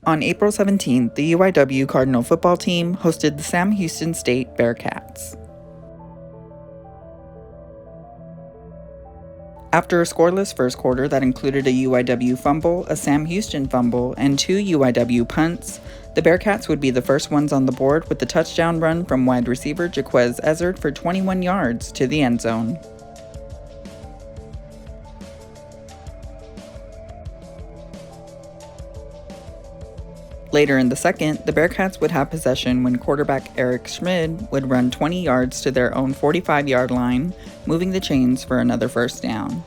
On April 17th, the UIW Cardinal football team hosted the Sam Houston State BearKats. After a scoreless first quarter that included a UIW fumble, a Sam Houston fumble, and 2 UIW punts, the BearKats would be the first ones on the board with the touchdown run from wide receiver Jaquez Ezzard for 21 yards to the end zone. Later in the second, the BearKats would have possession when quarterback Eric Schmid would run 20 yards to their own 45-yard line, moving the chains for another first down.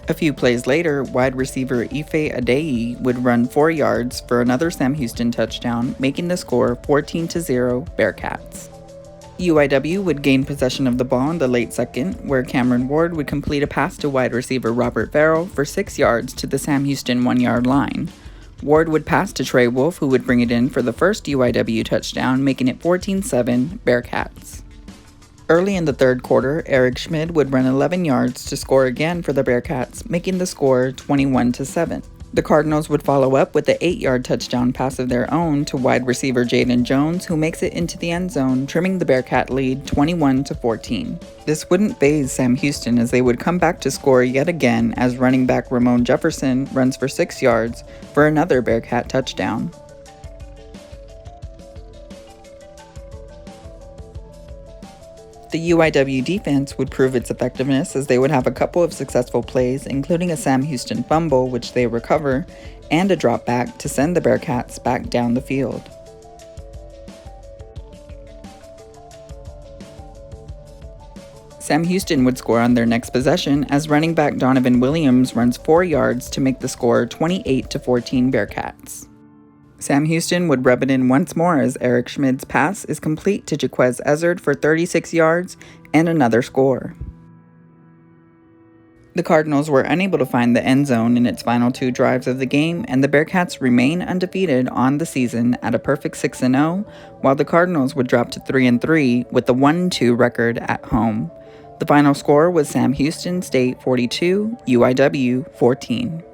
A few plays later, wide receiver Ife Adeyi would run 4 yards for another Sam Houston touchdown, making the score 14-0 BearKats. UIW would gain possession of the ball in the late second, where Cameron Ward would complete a pass to wide receiver Robert Farrell for 6 yards to the Sam Houston 1-yard line. Ward would pass to Trey Wolf, who would bring it in for the first UIW touchdown, making it 14-7 BearKats. Early in the third quarter, Eric Schmid would run 11 yards to score again for the BearKats, making the score 21-7. The Cardinals would follow up with the 8-yard touchdown pass of their own to wide receiver Jaden Jones, who makes it into the end zone, trimming the BearKat lead 21-14. This wouldn't faze Sam Houston as they would come back to score yet again as running back Ramon Jefferson runs for 6 yards for another BearKat touchdown. The UIW defense would prove its effectiveness as they would have a couple of successful plays, including a Sam Houston fumble, which they recover, and a drop back to send the BearKats back down the field. Sam Houston would score on their next possession as running back Donovan Williams runs 4 yards to make the score 28-14 BearKats. Sam Houston would rub it in once more as Eric Schmid's pass is complete to Jaquez Ezzard for 36 yards and another score. The Cardinals were unable to find the end zone in its final 2 drives of the game, and the BearKats remain undefeated on the season at a perfect 6-0, while the Cardinals would drop to 3-3 with the 1-2 record at home. The final score was Sam Houston State 42, UIW 14.